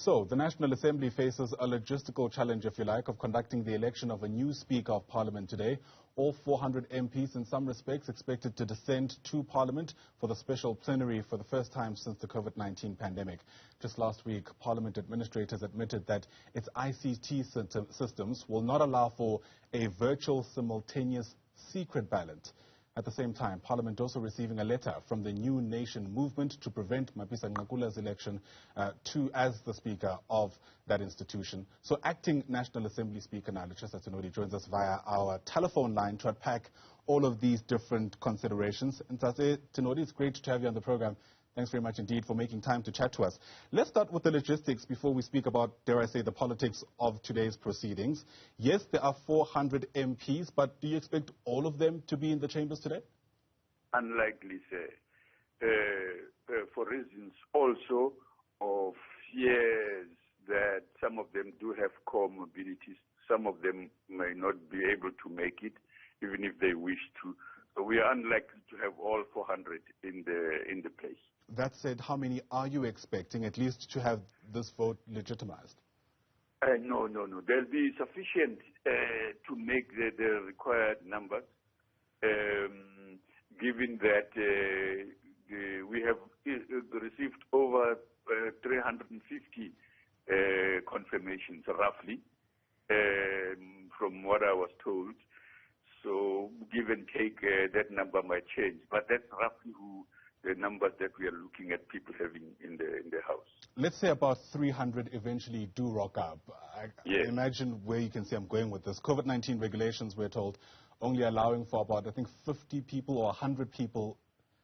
So, the National Assembly faces a logistical challenge, if you like, of conducting the election of a new Speaker of Parliament today. All 400 MPs, in some respects, expected to descend to Parliament for the special plenary for the first time since the COVID-19 pandemic. Just last week, Parliament administrators admitted that its ICT systems will not allow for a virtual simultaneous secret ballot. At the same time, Parliament also receiving a letter from the New Nation movement to prevent Mapisa Nqakula's election as the Speaker of that institution. So acting National Assembly Speaker now, Lechesa Tsoneli, joins us via our telephone line to unpack all of these different considerations. And Tsoneli, it's great to have you on the program. Thanks very much indeed for making time to chat to us. Let's start with the logistics before we speak about, dare I say, the politics of today's proceedings. Yes, there are 400 MPs, but do you expect all of them to be in the chambers today? Unlikely, sir. For reasons also of fears that some of them do have comorbidities. Some of them may not be able to make it, even if they wish to. So we are unlikely to have all 400 in the place. That said, how many are you expecting, at least to have this vote legitimized? No. There'll be sufficient to make the required numbers, given that we have received over 350 confirmations, roughly, from what I was told. So give and take, that number might change, but that's roughly the numbers that we are looking at people having in the House. Let's say about 300 eventually do rock up. Yes. Imagine where you can see I'm going with this. COVID-19 regulations, we're told, only allowing for about, I think, 50 people or 100 people.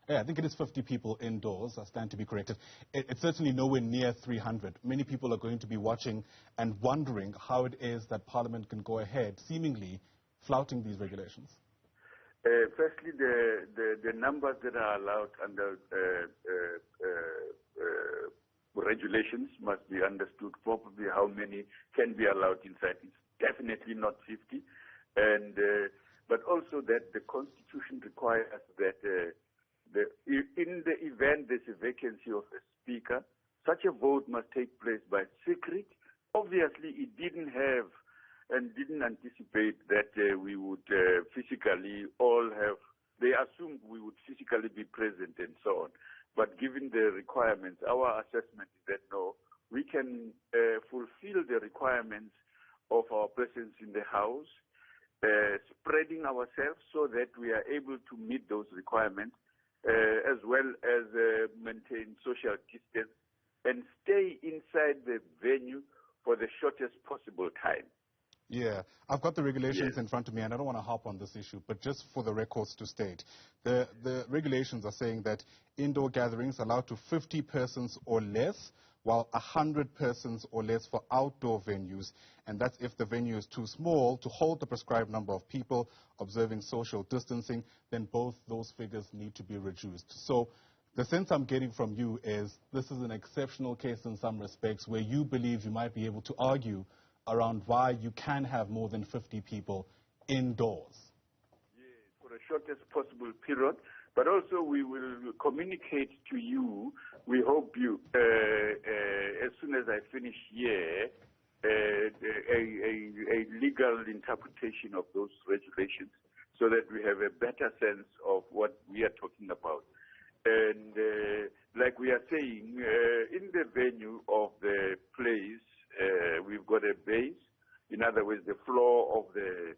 Yeah, I think it is 50 people indoors. I stand to be corrected. It's certainly nowhere near 300. Many people are going to be watching and wondering how it is that Parliament can go ahead, seemingly flouting these regulations. Firstly, the numbers that are allowed under regulations must be understood. Probably how many can be allowed inside. It's definitely not 50. And but also that the Constitution requires that in the event there's a vacancy of a Speaker, such a vote must take place by secret. Obviously, it didn't have and didn't anticipate that we would physically all have, they assumed we would physically be present and so on. But given the requirements, our assessment is that no, we can fulfill the requirements of our presence in the House, spreading ourselves so that we are able to meet those requirements, as well as maintain social distance and stay inside the venue for the shortest possible time. Yeah, I've got the regulations in front of me, and I don't want to harp on this issue, but just for the records to state, the regulations are saying that indoor gatherings allowed to 50 persons or less, while 100 persons or less for outdoor venues, and that's if the venue is too small to hold the prescribed number of people, observing social distancing, then both those figures need to be reduced. So the sense I'm getting from you is this is an exceptional case in some respects where you believe you might be able to argue around why you can have more than 50 people indoors. Yes, for the shortest possible period. But also we will communicate to you, we hope you, as soon as I finish here, a legal interpretation of those regulations so that we have a better sense of what we are talking about. And like we are saying, in the venue of the place, we've got a base, in other words, the floor of the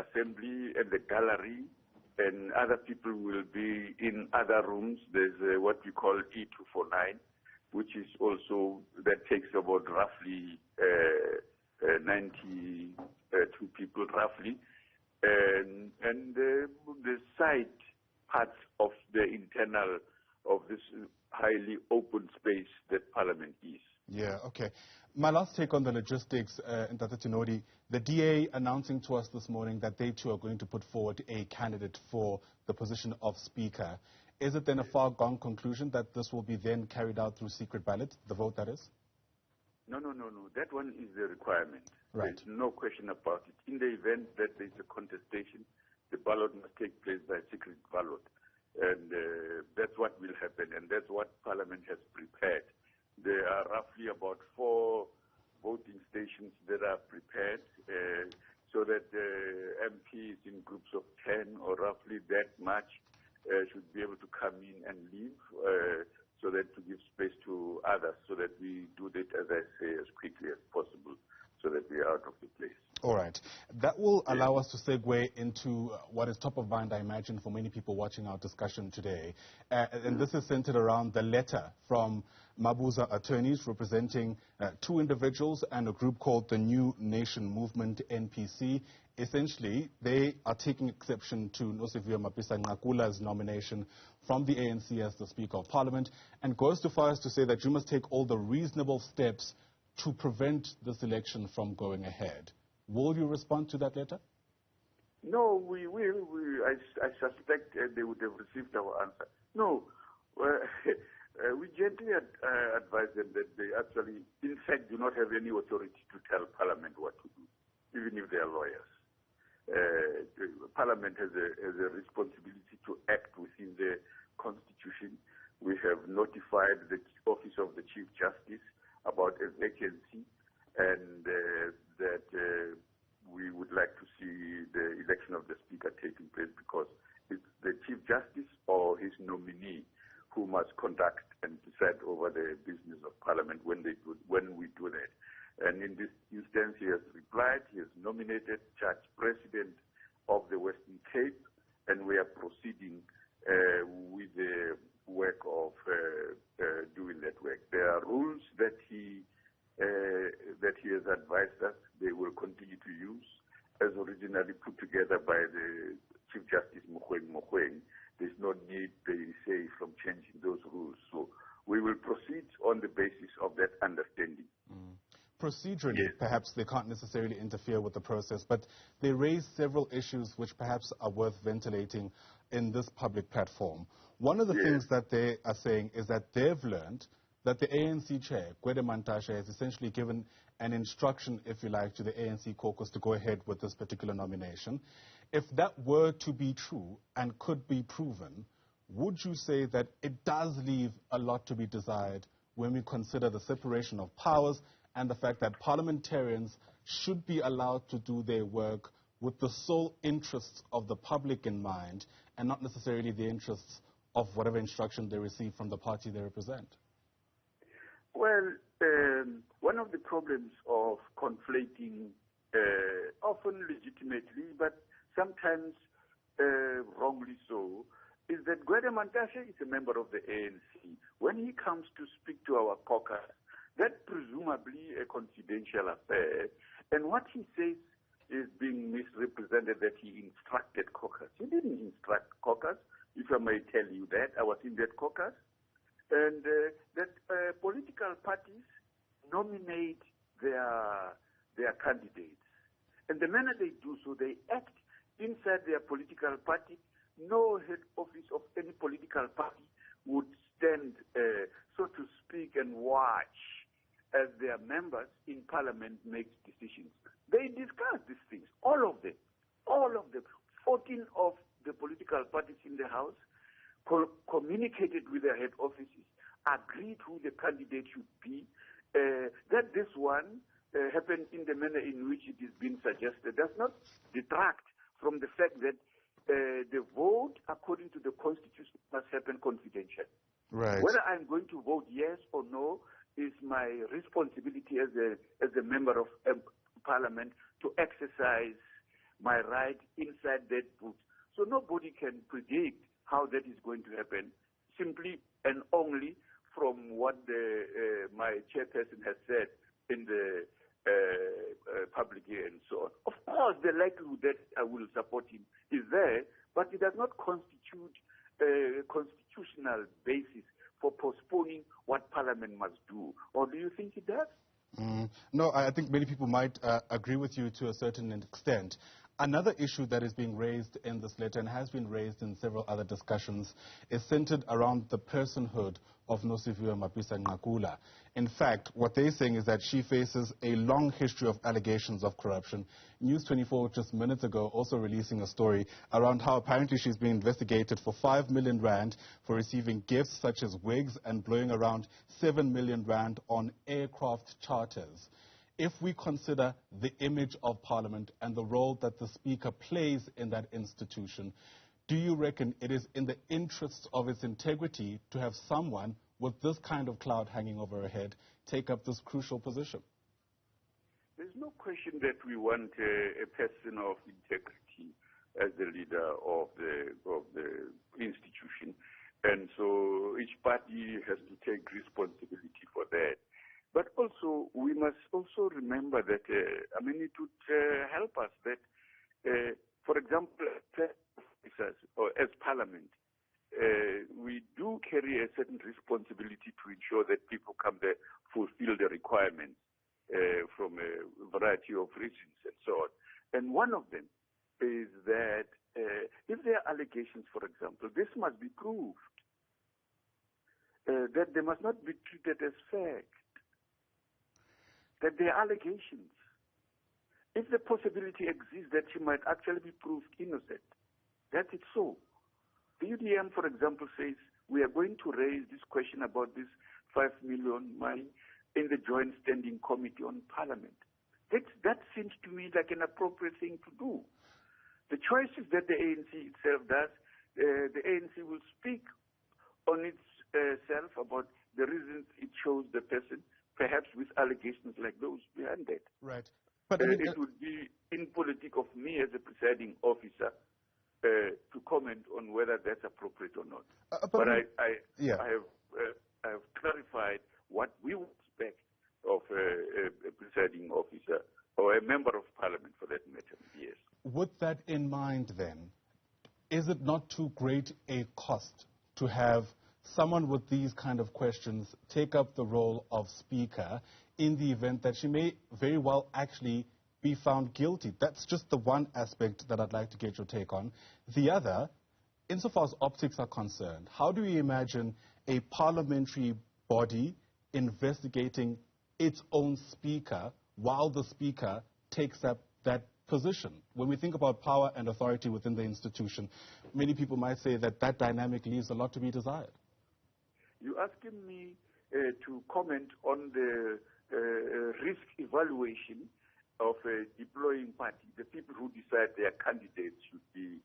assembly and the gallery, and other people will be in other rooms. There's what we call E249, which is also, that takes about roughly 92 people, roughly, and the side parts of the internal of this highly open space that Parliament is. Yeah, okay. My last take on the logistics, Ntate Tsoneli, the DA announcing to us this morning that they too are going to put forward a candidate for the position of Speaker. Is it then a far-gone conclusion that this will be then carried out through secret ballot, the vote that is? No. That one is the requirement. Right. There's no question about it. In the event that there's a contestation, the ballot must take place by secret ballot. And that's what will happen, and that's what Parliament has prepared. There are roughly about 4 voting stations that are prepared so that MPs in groups of 10 or roughly that much should be able to come in and leave so that to give space to others so that we do that, as I say, as quickly as possible so that we are out of the place. All right. That will allow us to segue into what is top of mind, I imagine, for many people watching our discussion today. And this is centered around the letter from Mabuza attorneys representing 2 individuals and a group called the New Nation Movement, NPC. Essentially, they are taking exception to Nosiviwe Mapisa Nqakula's nomination from the ANC as the Speaker of Parliament and goes so far as to say that you must take all the reasonable steps to prevent this election from going ahead. Will you respond to that letter? No, we will. I suspect they would have received our answer. No, we gently advise them that they actually, in fact, do not have any authority to tell Parliament what to do, even if they are lawyers. Parliament has a responsibility to act within the Constitution. We have notified the Office of the Chief Justice about a vacancy and that we would like to see the election of the Speaker taking place because it's the Chief Justice or his nominee who must conduct and decide over the business of Parliament when we do that. And in this instance, he has replied, he has nominated Judge President of the Western Cape, and we are proceeding with the work of doing that work. There are rules that he has advised us they will continue to use as originally put together by the Chief Justice Mogoeng. There's no need, they say, from changing those rules. So we will proceed on the basis of that understanding. Procedurally, yes. Perhaps they can't necessarily interfere with the process, but they raise several issues which perhaps are worth ventilating in this public platform. One of the things that they are saying is that they've learned that the ANC chair, Gwede Mantashe, has essentially given an instruction, if you like, to the ANC caucus to go ahead with this particular nomination. If that were to be true and could be proven, would you say that it does leave a lot to be desired when we consider the separation of powers and the fact that parliamentarians should be allowed to do their work with the sole interests of the public in mind and not necessarily the interests of whatever instruction they receive from the party they represent? Well, one of the problems of conflating, often legitimately, but sometimes wrongly so, is that Gwede Mantashe is a member of the ANC. When he comes to speak to our caucus, that's presumably a confidential affair. And what he says is being misrepresented that he instructed caucus. He didn't instruct caucus, if I may tell you that. I was in that caucus. And that political parties nominate their candidates. And the manner they do so, they act inside their political party. No head office of any political party would stand, so to speak, and watch as their members in Parliament make decisions. They discuss these things, all of them. 14 of the political parties in the House communicated with their head offices, agreed who the candidate should be. That this one happened in the manner in which it is being suggested does not detract from the fact that the vote, according to the Constitution, must happen confidentially. Right. Whether I'm going to vote yes or no is my responsibility as a member of Parliament to exercise my right inside that booth. So nobody can predict how that is going to happen, simply and only from what my chairperson has said in the public here and so on. Of course, the likelihood that I will support him is there, but it does not constitute a constitutional basis for postponing what Parliament must do. Or do you think it does? No, I think many people might agree with you to a certain extent. Another issue that is being raised in this letter and has been raised in several other discussions is centered around the personhood of Nosiviwe Mapisa-Nqakula. In fact, what they're saying is that she faces a long history of allegations of corruption. News 24 just minutes ago also releasing a story around how apparently she's being investigated for 5 million rand for receiving gifts such as wigs and blowing around 7 million rand on aircraft charters. If we consider the image of Parliament and the role that the Speaker plays in that institution, do you reckon it is in the interests of its integrity to have someone with this kind of cloud hanging over her head take up this crucial position? There's no question that we want a person of integrity as the leader of the institution. And so each party has to take responsibility for that. But also, we must also remember that, it would help us that, for example, as Parliament, we do carry a certain responsibility to ensure that people come there, fulfill the requirements from a variety of reasons and so on. And one of them is that if there are allegations, for example, this must be proved, that they must not be treated as fact, that they are allegations. If the possibility exists that she might actually be proved innocent, that is so. The UDM, for example, says we are going to raise this question about this 5 million money in the Joint Standing Committee on Parliament. That seems to me like an appropriate thing to do. The choices that the ANC itself does, the ANC will speak on itself about the reasons it chose the person, perhaps with allegations like those behind it. Right. But it would be impolitic of me as a presiding officer to comment on whether that's appropriate or not. But I have clarified what we would expect of a presiding officer or a member of Parliament for that matter, yes. With that in mind then, is it not too great a cost to have someone with these kind of questions take up the role of Speaker in the event that she may very well actually be found guilty? That's just the one aspect that I'd like to get your take on. The other, insofar as optics are concerned, how do you imagine a parliamentary body investigating its own Speaker while the Speaker takes up that position? When we think about power and authority within the institution, many people might say that that dynamic leaves a lot to be desired. You're asking me to comment on the risk evaluation of a deploying party, the people who decide their candidates should be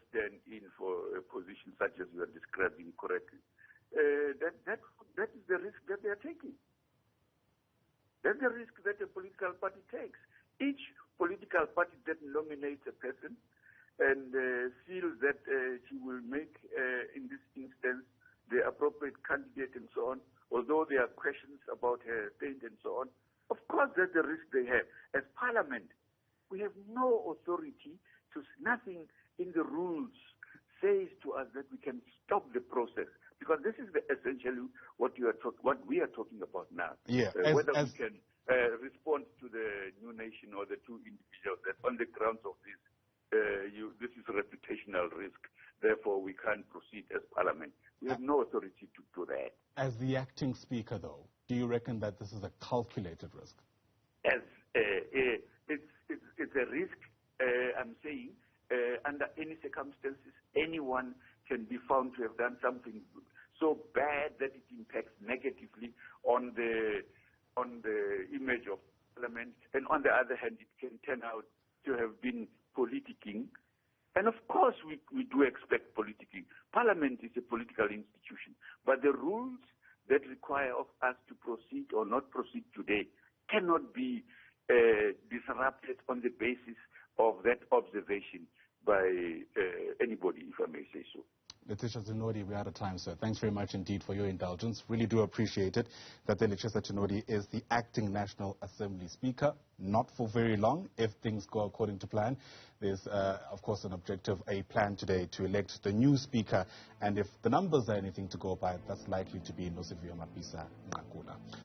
stand in for a position such as you are describing correctly. That is the risk that they are taking. That's the risk that a political party takes. Each political party that nominates a person and feels that she will make, in this instance, the appropriate candidate and so on, although there are questions about her state and so on, of course that's the risk they have. As Parliament, we have no authority nothing in the rules says to us that we can stop the process, because this is essentially what we are talking about now. Yeah, whether we can respond to the new nation or the two individuals that on the grounds of this, this is a reputational risk. Therefore, we can't proceed as Parliament. We have no authority to do that. As the acting Speaker, though, do you reckon that this is a calculated risk? It's a risk, I'm saying, under any circumstances, anyone can be found to have done something so bad that it impacts negatively on the image of Parliament. And on the other hand, it can turn out to have been politicking. And of course, we do expect politicking. Parliament is a political institution. But the rules that require of us to proceed or not proceed today cannot be disrupted on the basis of that observation by anybody, if I may say so. Lechesa, we're out of time, sir. Thanks very much indeed for your indulgence. Really do appreciate it that the Lechesa is the acting National Assembly Speaker. Not for very long, if things go according to plan. There's, of course, an objective, a plan today to elect the new Speaker. And if the numbers are anything to go by, that's likely to be Nosiviwe Mapisa-Nqakula.